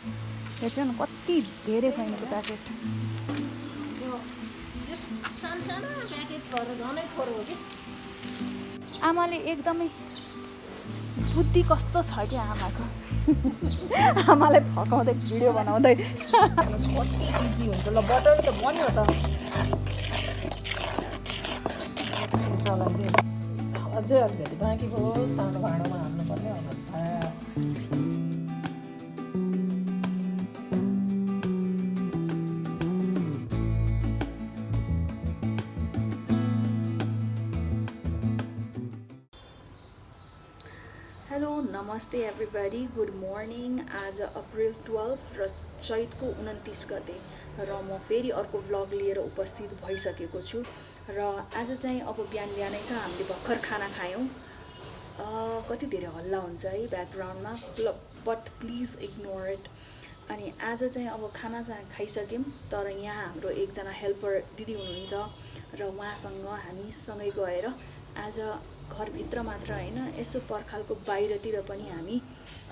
हेर्छ न कति धेरै खैनीको प्याकेट। आमाले एकदमै बुद्धि कस्तो छ कि आमाको। आमालाई फकाउँदै भिडियो बनाउँदै कति इजी हुन्छ। ल बटर त बन्यो त अझै अलिकति बाँकी भयो। सानो भाँडोमा हाल्नुपर्ने अवस्था। हेलो नमस्ते एभ्रिबडी, गुड मर्निङ। आज अप्रिल 12 र चैतको 29 गते र म फेरि अर्को भ्लग लिएर उपस्थित भइसकेको छु। र आज चाहिँ अब बिहानै चाहिँ हामीले भर्खर खाना खायौँ। कति धेरै हल्ला हुन्छ है ब्याकग्राउन्डमा, बट प्लिज इग्नोर इट। अनि आज चाहिँ अब खाना चाहिँ खाइसक्यौँ, तर यहाँ हाम्रो एकजना हेल्पर दिदी हुनुहुन्छ र उहाँसँग हामी सँगै गएर आज घरभित्र मात्र होइन, यसो पर्खालको बाहिरतिर पनि हामी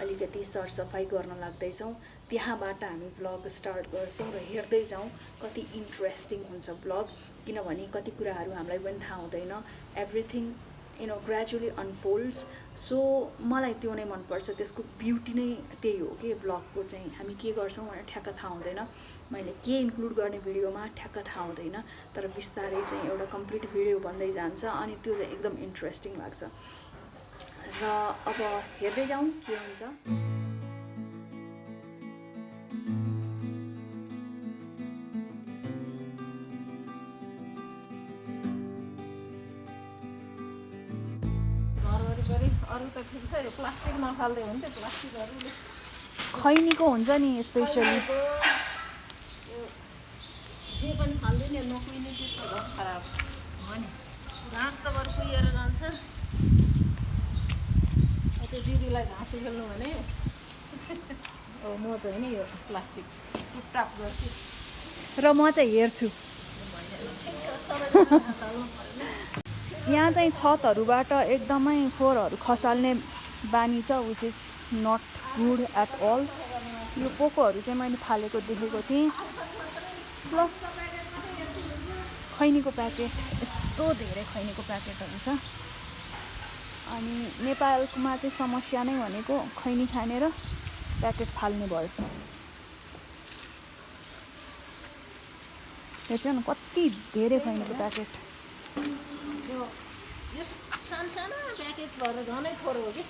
अलिकति सरसफाइ गर्न लाग्दैछौँ। त्यहाँबाट हामी भ्लग स्टार्ट गर्छौँ र हेर्दै जाउँ कति इन्ट्रेस्टिङ हुन्छ भ्लग, किनभने कति कुराहरू हामीलाई पनि थाहा हुँदैन। Everything gradually unfolds. सो मलाई त्यो नै मनपर्छ, त्यसको ब्युटी नै त्यही हो कि भ्लगको चाहिँ हामी के गर्छौँ भनेर ठ्याक्क थाहा हुँदैन। मैले के इन्क्लुड गर्ने भिडियोमा ठ्याक्क थाहा हुँदैन, तर बिस्तारै चाहिँ एउटा कम्प्लिट भिडियो बन्दै जान्छ अनि त्यो चाहिँ एकदम इन्ट्रेस्टिङ लाग्छ। र अब हेर्दै जाउँ के हुन्छ। अरू त ठिक छ, यो प्लास्टिक नफाल्दै हुन्थ्यो। प्लास्टिकहरूले खैनीको हुन्छ नि स्पेसली, जे पनि फाल्दैन, नकुहिने त्यस्तो घर खराब हो नि। घाँस त बरु कुहिएर जान्छ। त्यो दिदीलाई घाँस खेल्नु भने अब म चाहिँ नि यो प्लास्टिक टुपटाप गर्छु र म चाहिँ हेर्छु। यहाँ चाहिँ छतहरूबाट एकदमै फोहोरहरू खसाल्ने बानी छ, which is not good at all. यो पोकोहरू चाहिँ मैले फालेको देखेको थिएँ। प्लस खैनीको प्याकेट, यस्तो धेरै खैनीको प्याकेटहरू छ। अनि नेपालमा चाहिँ समस्या नै भनेको खैनी खाने र प्याकेट फाल्ने भयो। हेर्छ न कति धेरै खैनीको प्याकेट। यो सानो प्याकेट भएर झनै थोरो हो कि।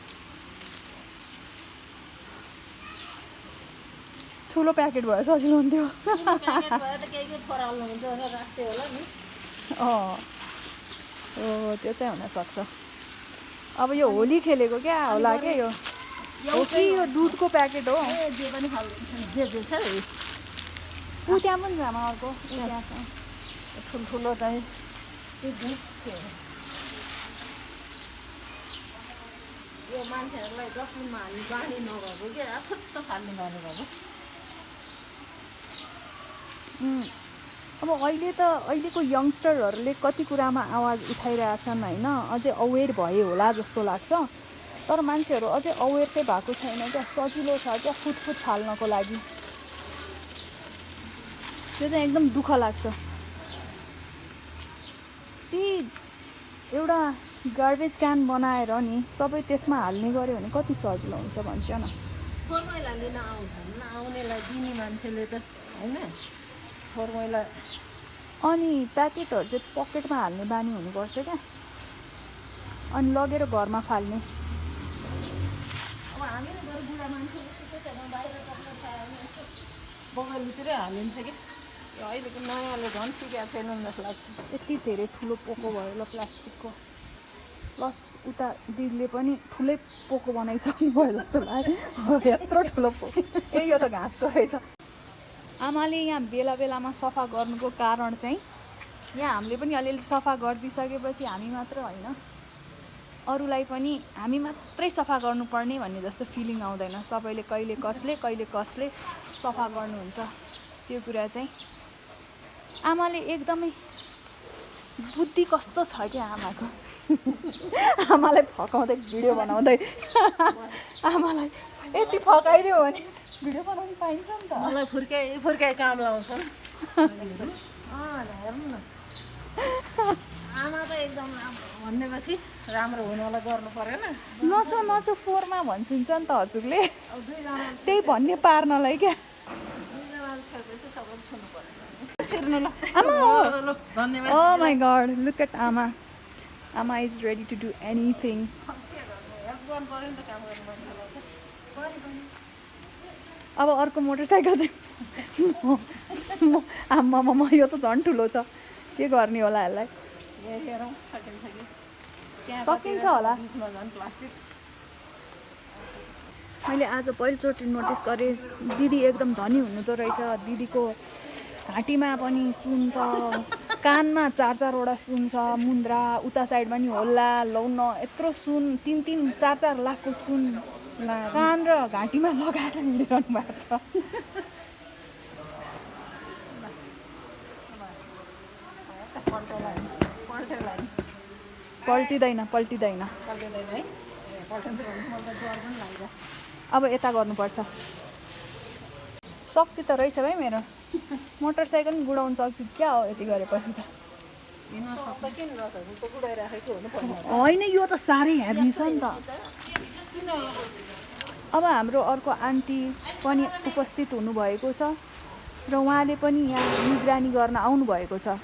ठुलो प्याकेट भयो सजिलो हुन्थ्यो। प्याकेट भयो त केही फराल्नु हुन्छ राख्थ्यो होला नि। त्यो चाहिँ हुनसक्छ। अब यो होली खेलेको क्या होला क्या, यो हो कि यो दुधको प्याकेट हो। जे पनि फाल्नु जे छ त्यहाँ पनि छ आमा, अर्को त्यहाँ छ ठुल्ठुलो चाहिँ यो मान्छेहरूलाई डस्टबिनमा हामी बानी नभएको के आफत्त फाल्ने बानी भएको। अब अहिलेको यङ्स्टरहरूले कति कुरामा आवाज उठाइरहेछन् होइन, अझै अवेर भए होला जस्तो लाग्छ। तर मान्छेहरू अझै अवेर चाहिँ भएको छैन क्या। सजिलो छ क्या फुटफुट फाल्नको लागि। त्यो चाहिँ एकदम दुःख लाग्छ। ती एउटा गार्बेज क्यान बनाएर नि सबै त्यसमा हाल्ने गऱ्यो भने कति सजिलो हुन्छ भन्छ न। फोहोर मैला लिन नआउनेलाई दिने मान्छेले त होइन फोहोर मैला। अनि प्याकेटहरू चाहिँ पकेटमा हाल्ने बानी हुनुपर्छ क्या, अनि लगेर घरमा फाल्ने। अब हामी बरु बुढा मान्छेले सिकेको छैन, बाहिर कपडा खायो भने बगैँचातिरै हालिन्छ कि। अहिलेको नयाँले झन् सिकेको छैन जस्तो लाग्छ। यति धेरै ठुलो पोको भयो ल प्लास्टिकको। प्लस उता दिदीले पनि ठुलै पोको बनाइसक्नु भयो जस्तो लाग्यो। यत्रो ठुलो पोको, यो त घाँसको रहेछ। आमाले यहाँ बेला बेलामा सफा गर्नुको कारण चाहिँ यहाँ हामीले पनि अलिअलि सफा गरिदिइसकेपछि हामी मात्र होइन, अरूलाई पनि हामी मात्रै सफा गर्नुपर्ने भन्ने जस्तो फिलिङ आउँदैन। सबैले कहिले कसले सफा गर्नुहुन्छ। त्यो कुरा चाहिँ आमाले एकदमै बुद्धि कस्तो छ क्या आमाको। आमालाई फकाउँदै भिडियो बनाउँदै आमालाई यति फकाइदियो भने भिडियो बनाउनु पाइन्छ नि त। मलाई फुर्काइ काम लाउँछन्। हेर्नु न आमा त एकदम राम्रो भनेपछि राम्रो हुनलाई गर्नु परेन। नचो 4 मा भन्छिन्छ नि त हजुरले, अब दुईजना त्यही भन्ने पार्नलाई क्या। छेपेपछि सबै छुनु पर्यो छिर्नु ल। आमा ल धन्यवाद। Oh my god, look at Ama. Ama is ready to do anything. Help गर्नु पऱ्यो नि त काम गर्नु मान्छेलाई त। अब अर्को मोटरसाइकल चाहिँ आम्मामा यो त झन् ठुलो छ, के गर्ने होला यसलाई। हेरौँ सकिन्छ कि त्यहाँ सकिन्छ होला। बिचमा झन् प्लास्टिक। मैले आज पहिलोचोटि नोटिस गरेँ दिदी एकदम धनी हुनुहुँदो रहेछ। दिदीको घाँटीमा पनि सुन छ, कानमा 4-4वटा सुन छ, मुन्द्रा उता साइडमा नि होला लौन, यत्रो सुन 3-3, 4-4 लाखको सुन कान र घाँटीमा लगाएर हिँडिरहनु भएको छ। पल्टिँदैन। अब यता गर्नुपर्छ। शक्ति त रहेछ भाइ मेरो, मोटरसाइकल पनि गुडाउनु सक्छु क्या हो यति गरेपछि त। होइन यो त साह्रै हेर्ने छ नि त। अब हाम्रो अर्को आन्टी पनि उपस्थित हुनुभएको छ र उहाँले पनि यहाँ निगरानी गर्न आउनुभएको छ।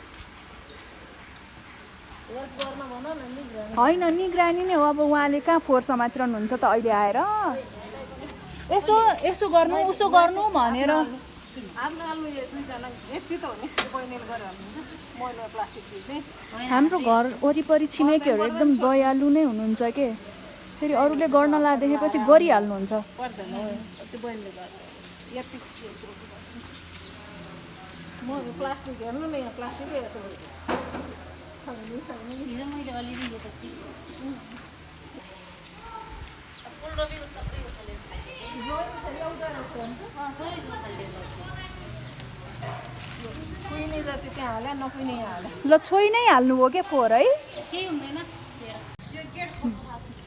होइन निगरानी नै हो। अब उहाँले कहाँ फोहोर समातिरहनुहुन्छ त अहिले आएर यसो गर्नु उसो गर्नु भनेर। हाम्रो घर वरिपरि छिमेकीहरू एकदम दयालु नै हुनुहुन्छ के, फेरि अरूले गर्न लादेखेपछि गरिहाल्नुहुन्छ। प्लास्टिक हेर्नु न यहाँ प्लास्टिकै कुहिने जति त्यहाँ हाल्यो नकुहिने यहाँ हाल्यो। ल छोइ नै हाल्नुभयो क्या फोहोर है।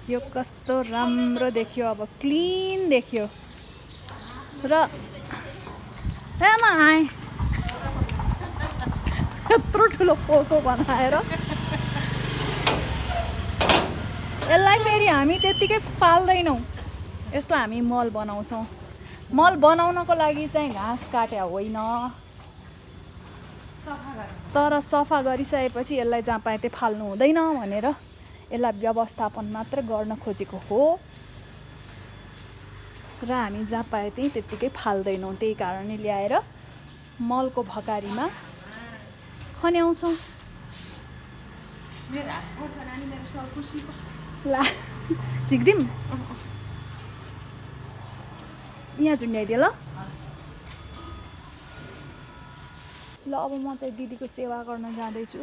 यो कस्तो राम्रो देखियो, अब क्लिन देखियो र आमा आएँ यत्रो ठुलो पोको बनाएर यसलाई फेरि हामी त्यत्तिकै फाल्दैनौँ, यसलाई हामी मल बनाउँछौँ। मल बनाउनको लागि चाहिँ घाँस काट्या होइन, तर सफा गरिसकेपछि यसलाई जहाँ पाए त्यही फाल्नु हुँदैन भनेर यसलाई व्यवस्थापन मात्र गर्न खोजेको हो र हामी जहाँ पाए त्यही त्यत्तिकै फाल्दैनौँ। त्यही कारणले ल्याएर मलको भकारीमा खन्याउँछौँ। ला झिक्दिम यहाँ झुन्ड्याइदियो ल। ल अब म चाहिँ दिदीको सेवा गर्न जाँदैछु।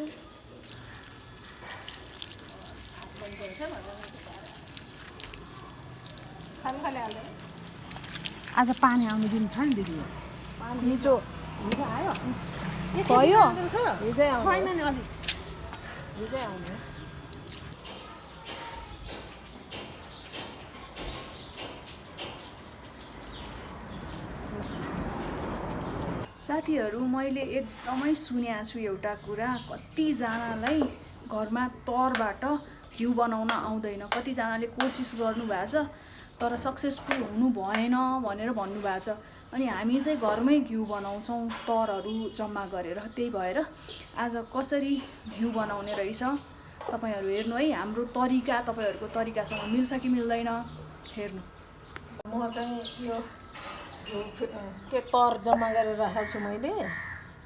आज पानी आउनु दिनु छ नि दिदी? हिजो हिजो आयो भयो हिजै आउने नि अलि हिजै आउने। साथीहरू मैले एकदमै सुनेको छु एउटा कुरा, कतिजनालाई घरमा तरबाट घिउ बनाउन आउँदैन, कतिजनाले कोसिस गर्नुभएको छ तर सक्सेसफुल हुनु भएन भनेर भन्नुभएको छ। अनि हामी चाहिँ घरमै घिउ बनाउँछौँ तरहरू जम्मा गरेर। त्यही भएर आज कसरी घिउ बनाउने रहेछ तपाईँहरू हेर्नु है। हाम्रो तरिका तपाईँहरूको तरिकासँग मिल्छ कि मिल्दैन हेर्नु। म चाहिँ यो के तर जम्मा गरेर राखेको छु मैले,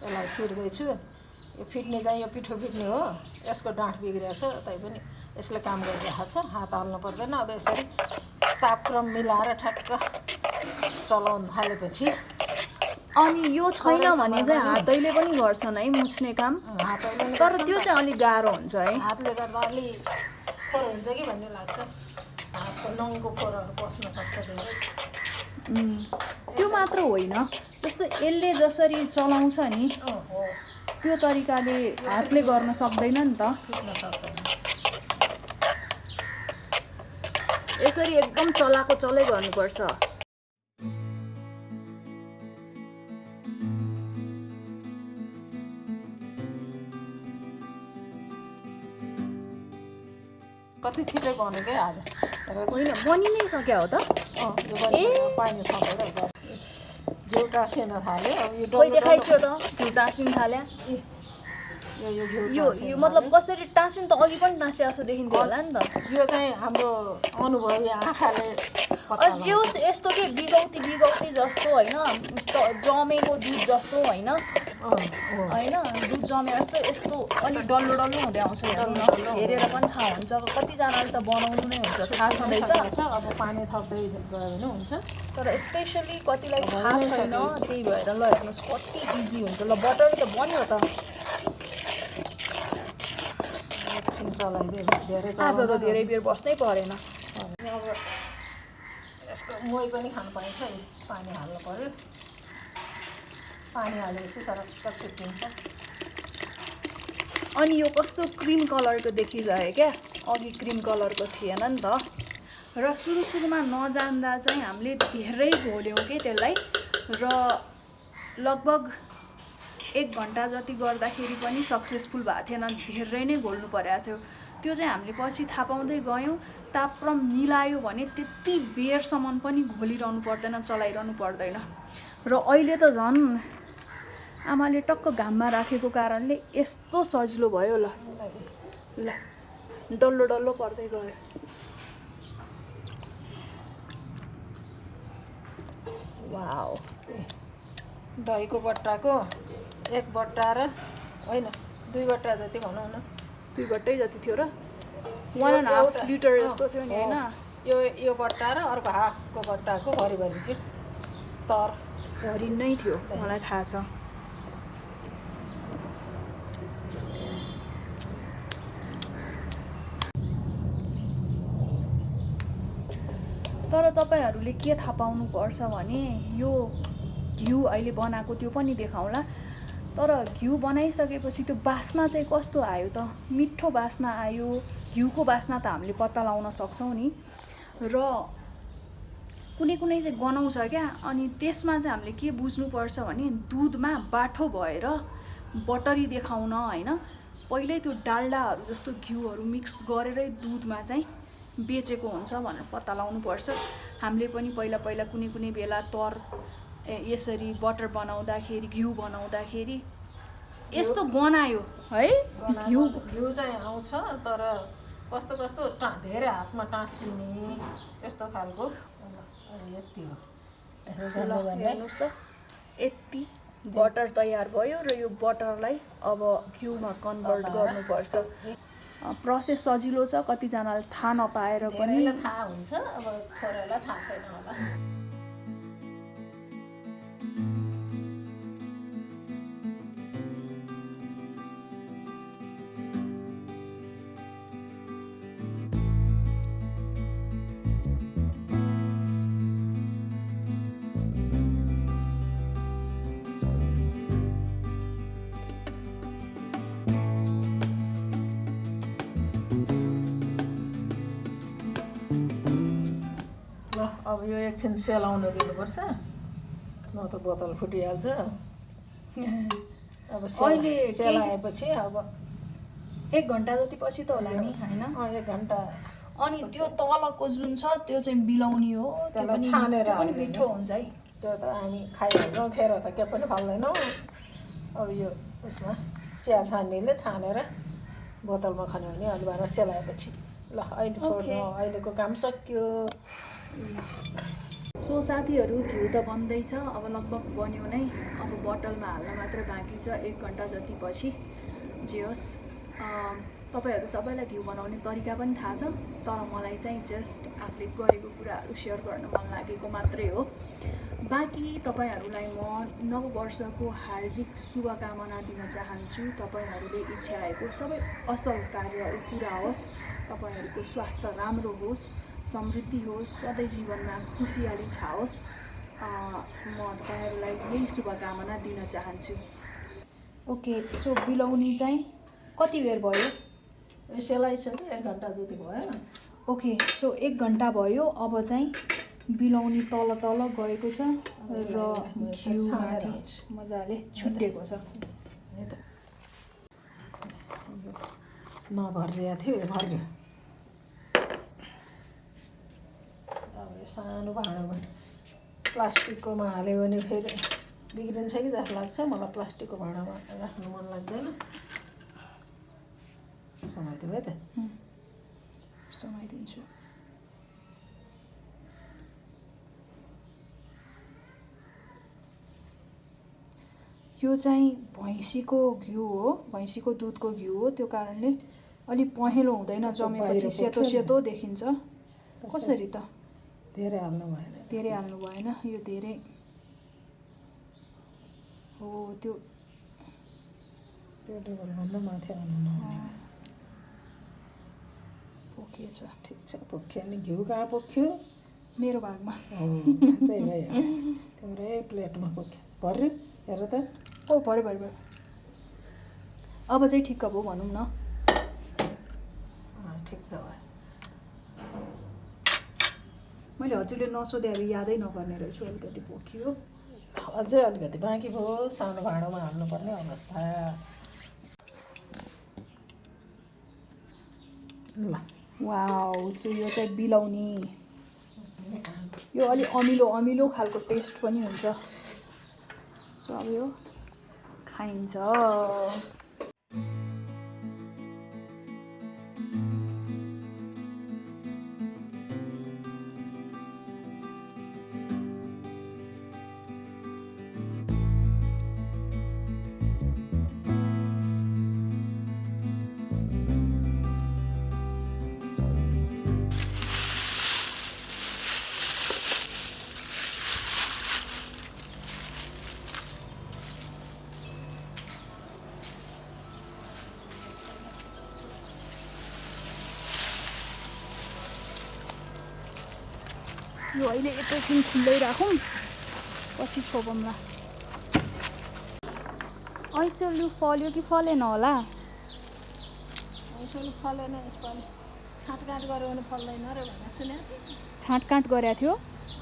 यसलाई फिट्दैछु। यो फिट्ने चाहिँ यो पिठो फिट्ने हो, यसको डाँठ बिग्रिएको छ तैपनि यसले काम गरिरहेको छ। हात हाल्नु पर्दैन। अब यसरी तापक्रम मिलाएर ठ्याक्क चलाउन थालेपछि अनि यो छैन भने चाहिँ हातैले पनि गर्छन् है मुछ्ने काम, हातैले तर त्यो चाहिँ अलिक गाह्रो हुन्छ है। हातले गर्दा अलि फोहोर हुन्छ कि भन्ने लाग्छ। हातको नङको फोहोरहरू पस्न सक्छ धेरै। त्यो मात्र होइन, जस्तो यसले जसरी चलाउँछ नि त्यो तरिकाले हातले गर्न सक्दैन नि त। फिट्न सक्दैन। यसरी एकदम चलाएको चलै गर्नुपर्छ। कति छिटै बनेकै आज होइन बनि नै सक्यो हो त यो पानी थपेर घिउ टाँसिन थाल्यो अब यो खोइ देखाइसो त घिउ टाँसिन थाल्यो यो मतलब कसरी टाँसिन त अघि पनि टाँसे जस्तो देखिन्थ्यो होला नि त यो चाहिँ हाम्रो अनुभवी आँखाले जे होस् यस्तो के बिगौती जस्तो होइन जमेको दुध जस्तो होइन होइन दुध जमे जस्तो यस्तो अलिक डल्लो हुँदै आउँछ हेरेर पनि थाहा हुन्छ कतिजनाले त बनाउनु नै हुन्छ थाहा छँदैछ अब पानी थप्दै गयो भने हुन्छ तर स्पेसली कतिलाई थाहा छैन त्यही भएर ल हेर्नुहोस् कति इजी हुन्छ ल बटर त बन्यो त चलाइदियो आज त धेरै बेर बस्नै परेन अब यसको मोही पनि खानु पाइन्छ पानी हाल्नु पर्यो पानी हालेपछि सरक्क छुट्टिन्छ अनि यो कस्तो क्रिम कलरको देखिरह्यो क्या अघि क्रिम कलरको थिएन नि त र सुरुमा नजान्दा चाहिँ हामीले धेरै घोल्यौँ कि त्यसलाई र लगभग 1 घन्टा जति गर्दाखेरि पनि सक्सेसफुल भएको थिएन धेरै नै घोल्नु परेको थियो त्यो चाहिँ हामीले पछि थाहा पाउँदै गयौँ तापक्रम मिलायो भने त्यति बेरसम्म पनि घोलिरहनु पर्दैन चलाइरहनु पर्दैन र अहिले त झन् आमाले टक्क घाममा राखेको कारणले यस्तो सजिलो भयो ल डल्लो पर्दै गयो वाउ दहीको बट्टाको 1 बट्टा र होइन 2 बट्टा जति भनौँ न 2 बट्टै जति थियो र 1.5 लिटर जस्तो थियो नि होइन यो बट्टा र अर्को हाफको बट्टाको भरिभरि थियो तर भरि नै थियो मलाई थाहा छ तर तपाईहरूले के थाहा पाउनुपर्छ भने यो घिउ अहिले बनाएको त्यो पनि देखाउँला तर घिउ बनाइसकेपछि त्यो बास्ना चाहिँ कस्तो आयो त मिठो बास्ना आयो घिउको बास्ना त हामीले पत्ता लगाउन सक्छौँ नि र कुनै चाहिँ गनाउँछ क्या अनि त्यसमा चाहिँ हामीले के बुझ्नुपर्छ भने दुधमा बाठो भएर बटरी देखाउन होइन पहिल्यै त्यो डाल्डाहरू जस्तो घिउहरू मिक्स गरेरै दुधमा चाहिँ बेचेको हुन्छ भनेर पत्ता लगाउनुपर्छ हामीले पनि पहिला कुनै बेला यसरी बटर बनाउँदाखेरि घिउ बनाउँदाखेरि यस्तो बनायो है घिउ चाहिँ आउँछ तर कस्तो धेरै हातमा टाँसिने त्यस्तो खालको यति हो हेर्नुहोस् त यति बटर तयार भयो र यो बटरलाई अब घिउमा कन्भर्ट गर्नुपर्छ प्रोसेस सजिलो छ कतिजनाले थाहा नपाएर पनि थाहा हुन्छ अब थोरैलाई थाहा छैन होला अब यो एकछिन सेलाउन दिनुपर्छ न त बोतल फुटिहाल्छ अब अहिले सेलाएपछि अब 1 घन्टा जति पछि त होला नि हैन 1 घन्टा अनि त्यो तलको जुन छ त्यो चाहिँ बिलाउनी हो त्यसलाई छानेर पनि मिठो हुन्छ है त्यो त हामी खाइहाल्छौँ खेर त के पनि फाल्दैनौँ अब यो उसमा चिया छान्नेले छानेर बोतलमा खाने भने अलि सेलाएपछि ल अहिले छोड्नु अहिलेको काम सकियो सो साथीहरू घिउ त बन्दैछ अब लगभग बन्यो नै अब बोतलमा हाल्न मात्र बाँकी छ 1 घन्टा जति पछि जे होस् तपाईहरू सबैलाई घिउ बनाउने तरिका पनि थाहा छ तर मलाई चाहिँ जस्ट आफूले गरेको कुराहरू सेयर गर्न मन लागेको मात्रै हो बाँकी तपाईहरूलाई म नव वर्षको हार्दिक शुभकामना दिन चाहन्छु तपाईहरूले इच्छाएको सबै असल कार्यहरू पुरा होस् तपाईहरूको स्वास्थ्य राम्रो होस् समृद्धि होस् सधैँ जीवनमा खुसियाली छाओस् म तपाईहरूलाई यही शुभकामना दिन चाहन्छु ओके सो बिलाउनी चाहिँ कति बेर भयो सेलाइसक्यो 1 घन्टा जति भयो ओके सो 1 घन्टा भयो अब चाहिँ बिलाउनी तल गएको छ र घिउ माथि मजाले छुट्टिएको छ नभरिया थियो भर्यो सानो भाँडोमा प्लास्टिककोमा हाल्यो भने फेरि बिग्रिन्छ कि जस्तो लाग्छ मलाई प्लास्टिकको भाँडामा राख्नु मन लाग्दैन समाइदियो है त समाइदिन्छु यो चाहिँ भैँसीको घिउ हो भैँसीको दुधको घिउ हो त्यो कारणले अलि पहेँलो हुँदैन जमेपछि सेतो सेतो देखिन्छ कसरी त धेरै हाल्नु भएन धेरै हाल्नु भएन यो धेरै हो त्यो टेबलभन्दा माथि हाल्नु नहुने पोखिएछ ठिक छ पोख्यो नि घिउ कहाँ पोख्यो मेरो भागमा त्यही भइहाल्यो तिम्रै प्लेटमा पोख्यो भर्यो हेर त ओ भरे भरे भरे अब चाहिँ ठिक्क भयो भनौँ न ठिक्क भयो मैले हजुरले नसोधे अब यादै नगर्ने रहेछु अलिकति पोखियो अझै अलिकति बाँकी भयो सानो भाँडोमा हाल्नुपर्ने अवस्था ल वाउ सो यो चाहिँ बिलाउनी यो अलि अमिलो अमिलो खालको टेस्ट पनि हुन्छ सो अब यो खाइन्छ यो अहिले एकैछिन खुल्दै राखौँ पछि छोपौँला ऐसो फल्यो कि फलेन होला ऐसोले फलेन यसपालि छाँटकाट गऱ्यो भने फल्दैन र भनेको सुने छाँटकाँट गरेको थियो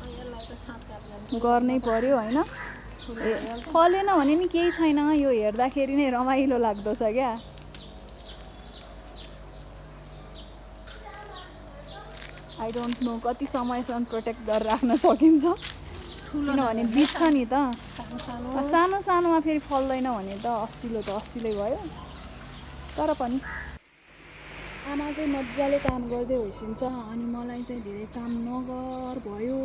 यसलाई त छाँटकाट गर्नै पर्यो होइन फलेन भने नि केही छैन यो हेर्दाखेरि नै रमाइलो लाग्दछ क्या आई डोन्ट नो कति समयसम्म प्रोटेक्ट गरेर राख्न सकिन्छ किनभने बित्छ नि त सानो सानोमा फेरि फल्दैन भने त अस्सिलो त अस्सिलै भयो तर पनि आमा चाहिँ मजाले काम गर्दै होइसिन्छ अनि मलाई चाहिँ धेरै काम नगर भयो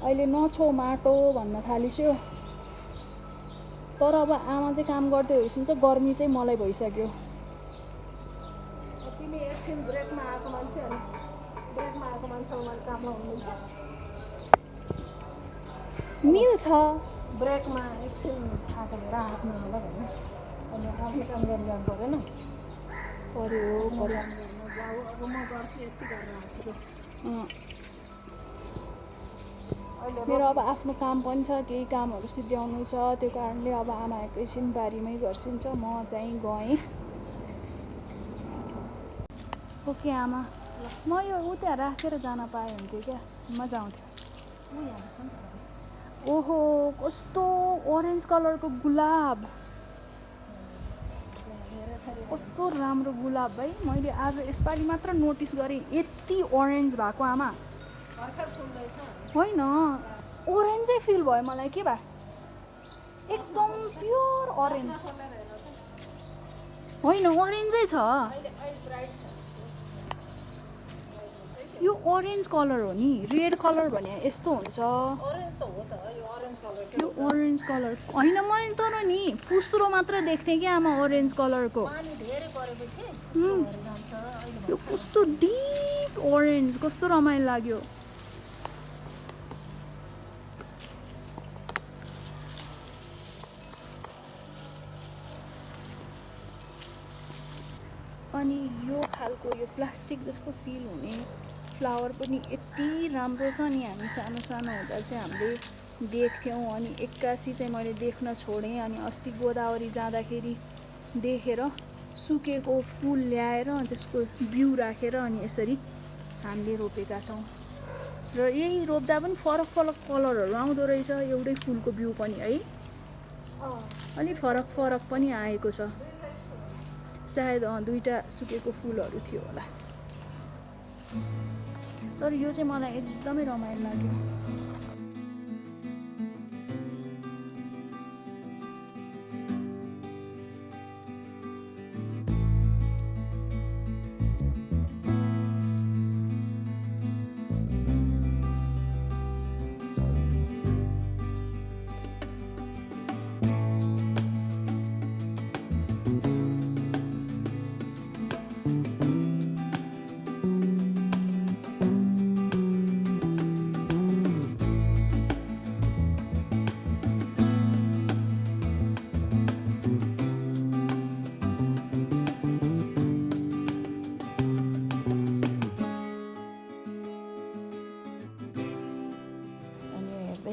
अहिले नछो माटो भन्न थालिस्यो तर अब आमा चाहिँ काम गर्दै होइसिन्छ गर्मी चाहिँ मलाई भइसक्यो तिमी एकछिन ब्रेकमा आएको मान्छे अनि ब्रेकमा आएको मान्छेको मैले काम लाउनुहुन्छ मिल्छ ब्रेकमा एकछिन आएको भएर आफ्नो होला भने अनि आफ्नो काम गरेर जानु परेन पर्यो जाऊ अब म गर्छु यति गरेर आएको मेरो अब आफ्नो काम पनि छ केही कामहरू सिद्ध्याउनु छ त्यो कारणले अब आमा एकैछिन बारीमै गर्छिन्छ म चाहिँ गएँ ओके आमा म यो उता राखेर जान पाएँ हुन्थ्यो क्या मजा आउँथ्यो ओहो कस्तो ओरेन्ज कलरको गुलाब कस्तो राम्रो गुलाब भाइ मैले आज यसपालि मात्र नोटिस गरेँ यति ओरेन्ज भएको आमा होइन ओरेन्जै फिल भयो मलाई के भए एकदम प्योर ओरेन्ज होइन ओरेन्जै छ यो ओरेन्ज कलर हो नि रेड कलर भने यस्तो हुन्छ यो ओरेन्ज कलर होइन मैले तर नि फुस्रो मात्र देख्थेँ कि आमा ओरेन्ज कलरको यो कस्तो डिप ओरेन्ज कस्तो रमाइलो लाग्यो अनि यो खालको यो प्लास्टिक जस्तो फिल हुने फ्लावर पनि यति राम्रो छ नि हामी सानो सानो हुँदा चाहिँ हामीले देख्थ्यौँ अनि एक्कासी चाहिँ मैले देख्न छोडेँ अनि अस्ति गोदावरी जाँदाखेरि देखेर सुकेको फुल ल्याएर त्यसको बिउ राखेर अनि यसरी हामीले रोपेका छौँ र यही रोप्दा पनि फरक फरक कलरहरू आउँदो रहेछ एउटै फुलको बिउ पनि है अलि फरक फरक पनि आएको छ सायद दुईवटा सुकेको फुलहरू थियो होला तर यो चाहिँ मलाई एकदमै रमाइलो लाग्यो।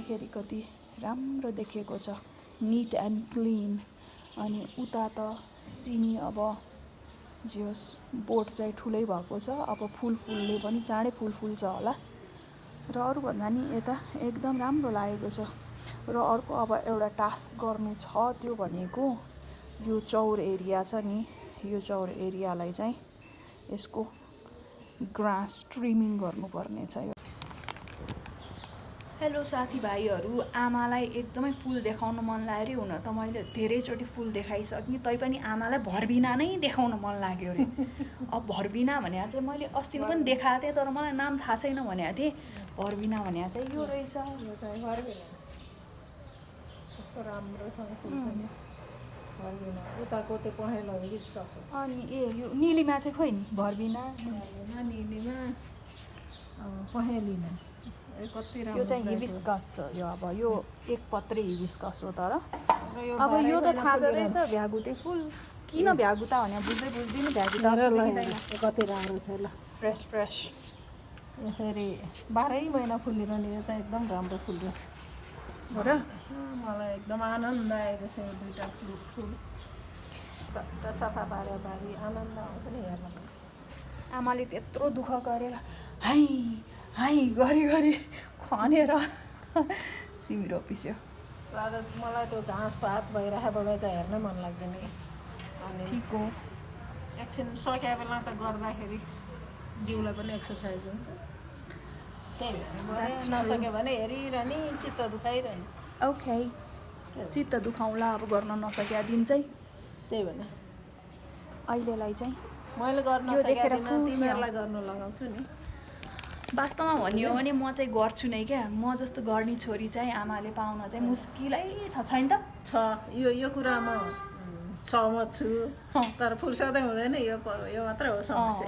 हेर्दाखेरि कति राम्रो देखिएको छ, निट एन्ड क्लिन। अनि उता त सिमी अब जोस् बोट चाहिँ ठुलै भएको छ, अब फुलले पनि चाँडै फुल फुल्छ होला। र अरूभन्दा नि यता एकदम राम्रो लागेको छ। र अर्को अब एउटा टास्क गर्नु छ, त्यो भनेको यो चौर एरिया छ नि, यो चौर एरियालाई चाहिँ यसको ग्रास ट्रिमिङ गर्नुपर्ने छ। हेलो साथीभाइहरू, आमालाई एकदमै फुल देखाउन मन लाग्यो अरे। हुन त मैले धेरैचोटि फुल देखाइसकेँ, तैपनि आमालाई भरबिना नै देखाउन मन लाग्यो अरे। अब भरबिना भने चाहिँ मैले अस्ति पनि देखाएको थिएँ, तर मलाई नाम थाहा छैन भनेको थिएँ। भरबिना भने चाहिँ यो रहेछ, यो चाहिँ भरबिना। कस्तो राम्रोसँग फुल्छ नि भरबिना। उताको त्यो पहेँलो हिस्कस हो। अनि यो निलीमा चाहिँ खोइ नि, भरबिना निलीमा पहेँलिना। यो चाहिँ हिबिस्कस छ। यो अब यो एक पत्रे हिबिस्कस हो। तर अब यो त थाहा रहेछ भ्यागुते फुल। किन भ्यागुता भने बुझ्दिनँ। भ्यागुता कति राम्रो छ ल, फ्रेस यसरी 12 महिना फुलिरहने। यो चाहिँ एकदम राम्रो फुल रहेछ हो र। मलाई एकदम आनन्द आएको छ यो दुईवटा फुल सफा पारेर बारी आनन्द आउँछ नि हेर्न। आमाले त्यत्रो दुःख गरेर हाई गरी खनेर सिमी रोपिस्यो। मलाई त्यो घाँस पात भइरहेको बगैँचा हेर्नै मन लाग्दैन। अनि ठिक हो, एकछिन सकिया बेला त गर्दाखेरि जिउलाई पनि एक्सर्साइज हुन्छ। त्यही भएर नसक्यो भने हेरिरहने, चित्त दुखाइरहने। ओके, चित्त दुखाउँला अब गर्न नसकेका दिन चाहिँ। त्यही भएर अहिलेलाई चाहिँ मैले गर्न देखेर तिमीहरूलाई गर्नु लगाउँछु नि। वास्तवमा भन्यो भने म चाहिँ गर्छु नै क्या। म जस्तो गर्ने छोरी चाहिँ आमाले पाउन चाहिँ मुस्किलै छैन त छ। यो कुरा म सहमत छु, तर फुर्सदै हुँदैन। यो मात्र हो समस्या।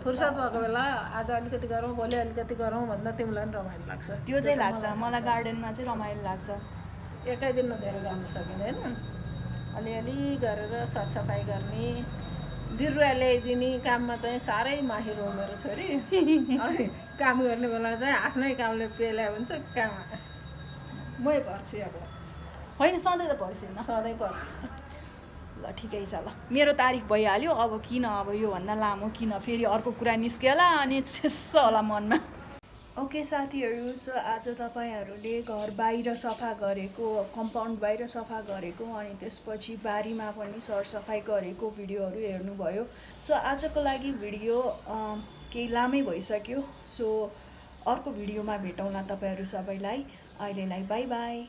फुर्सद भएको बेला आज अलिकति गरौँ, भोलि अलिकति गरौँ भन्दा तिमीलाई पनि रमाइलो लाग्छ। त्यो चाहिँ लाग्छ मलाई, गार्डनमा चाहिँ रमाइलो लाग्छ। एकै दिनमा धेरै गर्न सकिँदैन। अलिअलि गरेर सरसफाइ गर्ने, बिरुवा ल्याइदिने काममा चाहिँ साह्रै माहिर हो मेरो छोरी। अनि काम गर्ने बेला चाहिँ आफ्नै कामले पेल्या हुन्छ। काम मै पर्छु अब। होइन सधैँ त पर्दैन, सधैँ पर्छ। ल ठिकै छ। ल मेरो तारिफ भइहाल्यो। अब किन अब योभन्दा लामो किन फेरि अर्को कुरा निस्क्यो होला अनि छेस्स होला मनमा। ओके साथीहरू, सो आज तपाईँहरूले घर बाहिर सफा गरेको, कम्पाउन्ड बाहिर सफा गरेको, अनि त्यसपछि बारीमा पनि सरसफाइ गरेको भिडियोहरू हेर्नुभयो। सो आजको लागि भिडियो केही लामै भइसक्यो। सो अर्को भिडियोमा भेटौँला तपाईँहरू सबैलाई। अहिलेलाई बाई बाई।